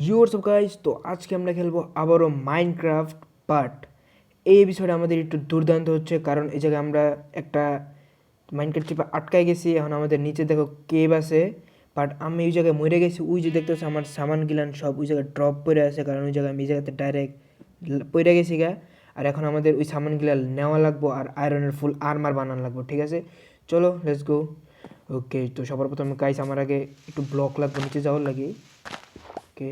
WhatsApp guys, তো আজকে আমরা খেলবো আবারও মাইনক্রাফট। বাট এই এপিসোডে আমাদের একটু দুর্দান্ত হচ্ছে, কারণ এই জায়গায় আমরা একটা মাইনক্রাফট চিপে আটকায় গেছি। এখন আমাদের নিচে দেখো কেভ আছে, বাট আমি ওই জায়গায় মরে গেছি। ওই যে দেখতেছে আমার সামান গিলান সব ওই জায়গায় ড্রপ করে আছে, কারণ ওই জায়গায় আমি এই জায়গাতে ডাইরেক্ট পড়ে গেছি গা। আর এখন আমাদের ওই সামানগুলা নেওয়া লাগবো আর আয়রনের ফুল আর্মার বানানো লাগবো। ঠিক আছে, চলো লেটস গো। ওকে, তো সবার প্রথমে গাইস আমার আগে একটু ব্লক লাগবে নিচে যাওয়ার লাগে। ওকে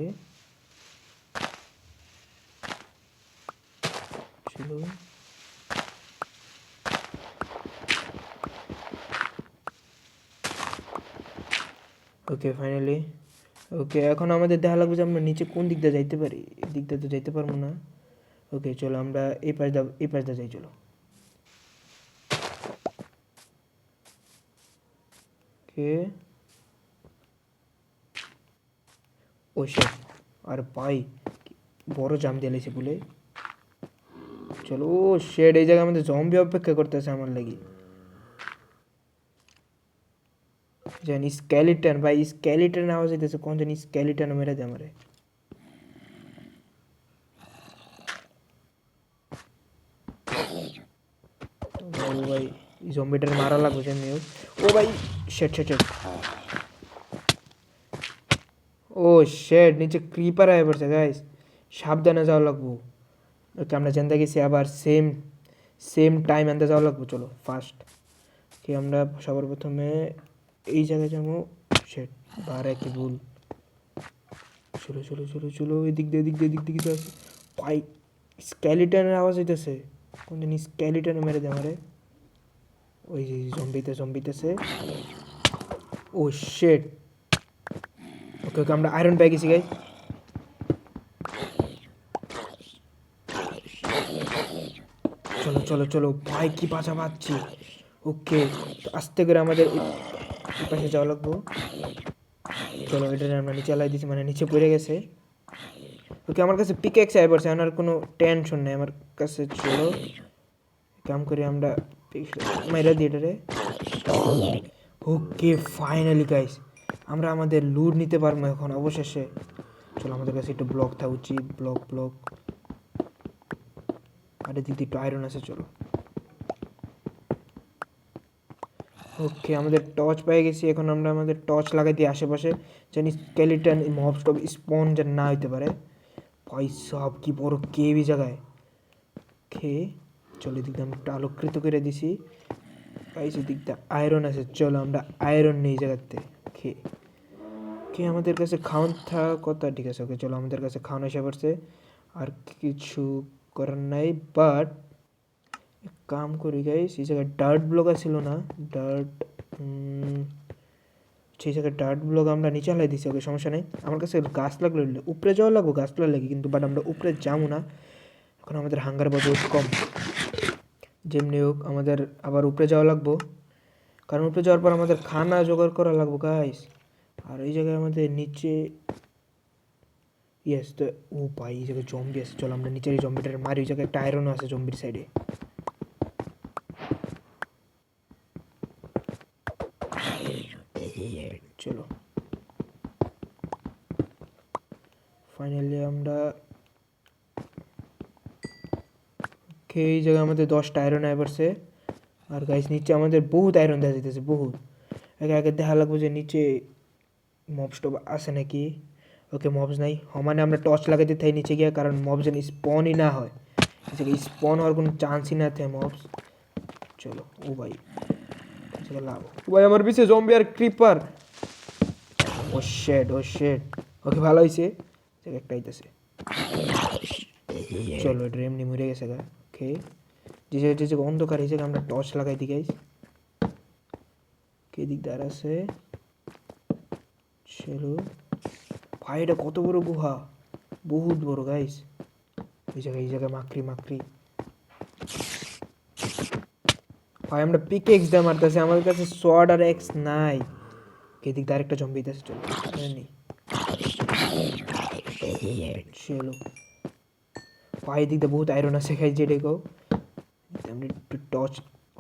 ছিল। ওকে ফাইনালি। ওকে, এখন আমাদের দেখা লাগবে যে আমরা নিচে কোন দিক দিয়ে যাইতে পারি। এই দিক দিয়ে তো যাইতে পারবো না। ওকে চলো আমরা এই পাশ দিয়ে যাই, চলো। ওকে ও শেট, আর ভাই বড় জাম দিয়ে লেছে বলে। চলো ও শেট, এই জায়গায় আমাদের জম্বি অপেক্ষা করতেছে আমার লাগি। জানি স্কেলিটন, ভাই স্কেলিটন আওয়াজ হইতেছে, কোন জানি স্কেলিটন মেরে দেয় আমারে। ও ভাই জম্বিটার মারা লাগবে জানি। ও ভাই শেট শেট শেট। ও শেট, নিচে ক্রিপার আয় পড়ছে গাইস, সাবধানে যাওয়া লাগবো। ওকে আমরা জানতে গেছি আবার সেম সেম টাইম আনতে যাওয়া লাগবো। চলো ফার্স্ট কি আমরা সবার প্রথমে এই জায়গায় যাবো। শেট, বারে কি ভুল। চলো চলো চলো চলো, এদিক দিয়ে এদিক দিয়ে এদিক দিকে যাচ্ছে। ভাই স্কেলিটনের আওয়াজ হইতেছে, কোন দিন স্কেলিটনে মেরে দেয় আমারে। ওই যে জম্বিতেছে। ও শেট। ওকে ওকে আমরা আয়রন পেয়ে গেছি গাই। চলো চলো চলো ভাই, কি বাঁচা পাচ্ছি। ওকে, তো আস্তে করে আমাদের এই পাশে যাওয়া লাগবো। চলো এটা আমরা নিচে লাই দিচ্ছি, মানে নিচে পড়ে গেছে। ওকে আমার কাছে পিকেক্স আই পড়ছে, আমার কোনো টেনশন নেই আমার কাছে। চলো কাম করি আমরা, মাইরা দিই এটারে। ওকে ফাইনালি গাইস, আমরা আমাদের লুট নিতে পারবো এখন অবশেষে। চলো আমাদের কাছে একটু ব্লক থাকা উচিত, ব্লক ব্লক। আরে দিদি একটু আয়রন আছে, চলো। ওকে আমাদের টর্চ পেয়ে গেছি, এখন আমরা আমাদের টর্চ লাগাই দিই আশেপাশে, জানি স্কেলিটন মব স্টপ স্পন যেন না হইতে পারে। ভাই সব কি বড় কেভি জায়গায়। খেয়ে চলো এদিক দিয়ে আমি একটু আলোকৃত করে দিছি। গাইস এদিক দিয়ে আয়রন আছে, চলো আমরা আয়রন নেই জায়গাতে। খেয়ে কি আমাদের কাছে খাওয়ান থাকা কথা, ঠিক আছে। ওকে চলো আমাদের কাছে খাওয়ানো এসে পড়ছে, আর কিছু করার নাই। বাট কাম করি গাইস, এই জায়গায় ডার্ট ব্লক ছিল না, ডার্ট সেই জায়গায় ডার্ট ব্লক আমরা নিচে হালাই দিছি। ওকে সমস্যা নেই, আমার কাছে গাছ লাগলো, উপরে যাওয়া লাগবো গাছ লাগে কিন্তু, বাট আমরা উপরে যাবো না এখন, আমাদের হাঙ্গার বহুত কম। যেমনি হোক আমাদের আবার উপরে যাওয়া লাগবো, কারণ উপরে যাওয়ার পর আমাদের খানা জোগাড় করা লাগবো গাইস। আর এই জায়গায় আমাদের নিচে ইয়েস তো, ও ভাই এই জায়গায় জম্বি আছে, চলো আমরা নিচের এই জম্বিটার মারি। ওই জায়গায় একটা আয়রনও আছে জম্বির সাইডে। চলো ফাইনালি আমরা খেয়ে এই জায়গায় আমাদের 10টা আয়রন আয় পড়ছে। আর গাইস নিচে আমাদের বহুত আয়রন দেখা যেতেছে, বহুত। আগে আগে দেখা লাগবে যে নিচে মবস টব আছে নাকি। ওকে মবস নাই, মানে আমরা টর্চ লাগাইতে থাই নিচে গিয়ে, কারণ মবস যেন স্পনই না হয়, স্পন হওয়ার কোনো চান্সই না থাকে মবস। চলো ও ভাই লাভ, ও ভাই আমার পিছে জম্বি আর ক্রিপার। ও শেড ও শেড। ওকে ভালো হয়েছে, একটা আইতেছে। চলো এটা এমনি মরে গেছে গা। ওকে যে যে অন্ধকার এই জায়গায় আমরা টর্চ লাগাই দিই গাইস। কে দিকদার আছে। চলো ভাই এটা কত বড় গুহা, বহুত বড় গাইস। এই জায়গায় মাকড়ি মাকড়ি। ভাই আমরা পিকেক্স দিয়ে মারতেছি, আমাদের কাছে সোয়ার্ড আর এক্স নাই। কে দিক আরেকটা জম্বি আছে, চলো নি। চলো ভাই দিক দিয়ে বহুত আয়রন আছে খাই, যেটা গো আমরা একটু টর্চ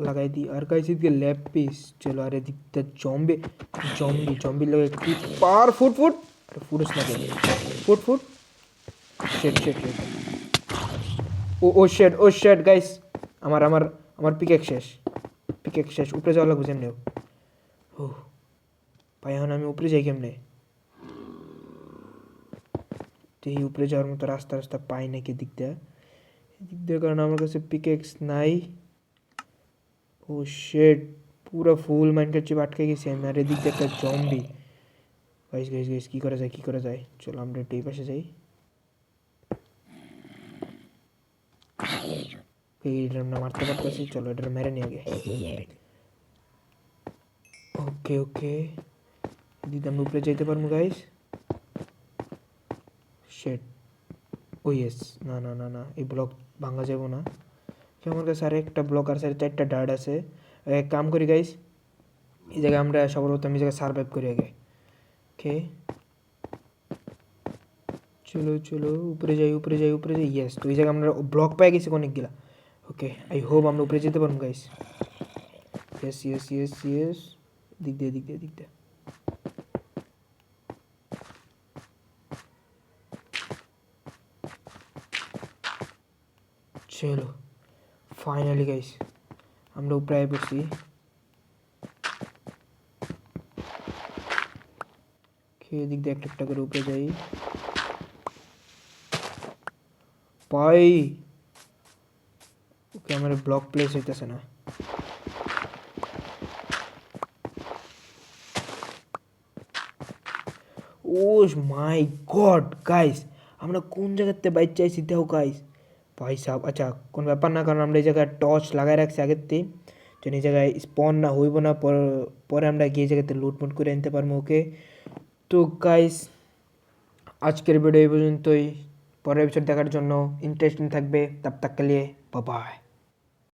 লাগাই দিই। আর গাইস এদিকে ল্যাপ পিস। চলো আর এদিকটা জম্বি জম্বি জম্বি লাগে কি পাওয়ার ফুট ফুট। আরে ফুটস না কেন? Foot foot. শেট শেট শেট। ও শেট গাইস, আমার আমার আমার পিকেক শেষ, পিকেক শেষ। উপরে যাওয়া লাগবে যেমনি। ও ভাই এখন আমি উপরে যাই কেমনে? এই উপরে যাওয়ার মতো রাস্তা রাস্তা পাই নাকি দিক দিয়ে? এদিক দিয়ে, কারণ আমার কাছে পিকেক্স নাই। ও শেট, পুরো ফুল মাইনকার চিপ আটকে গেছি আমি। আর এদিক দিয়ে একটা জম্বি। গাইস গাইস গাইস, কী করা যায়, কী করা যায়? চলো আমরা একটু এই পাশে যাই। এইটা আমরা মারতে পারতেছি, চলো এটা মেরে নিয়ে আগে। ওকে ওকে, এদিকে আমরা উপরে যেতে পারবো গাইস। শেট, ও ইয়েস। না না না না, এই ব্লক ভাঙা যাবো না। আমার কাছে আর একটা ব্লক আর 4টা ডার্ট আছে। এক কাম করি গাইস, এই জায়গায় আমরা সর্বপ্রথম এই জায়গায় সার্ভাইভ করি আগে। ওকে চলো চলো, উপরে যাই উপরে যাই উপরে যাই। ইয়েস, তো এই জায়গায় আমরা ব্লক পেয়ে গেছি অনেকগুলা। ওকে, আই হোপ আমরা উপরে যেতে পারবো guys. Yes yes yes yes, দিক দিয়ে দিক দিয়ে দিক দিয়ে। চলো ফাইনালি গাইস আমরা উপরে আয় পড়ছি। খেয়ে দিক দিয়ে একটা একটা করে উপরে যাই। পাই। ওকে, আমার ব্লক প্লেস হইতেছে না। ও মাই গড গাইস, আমরা কোন জায়গাতে বাইক চাইছি দেখো গাইস। ভাই সাহেব, আচ্ছা কোন ব্যাপার না, কারণ আমরা এই জায়গায় টর্চ লাগাই রাখছি আগের থেকে, যেন এই জায়গায় স্পন না হইব না। পরে আমরা গিয়ে জায়গাতে লুটমুট করে আনতে পারবো। ওকে তো গাইস, আজকের ভিডিও এই পর্যন্তই। পরের এপিসোড দেখার জন্য ইন্টারেস্টিং থাকবে। তব তক কে লিয়ে বাই বাই।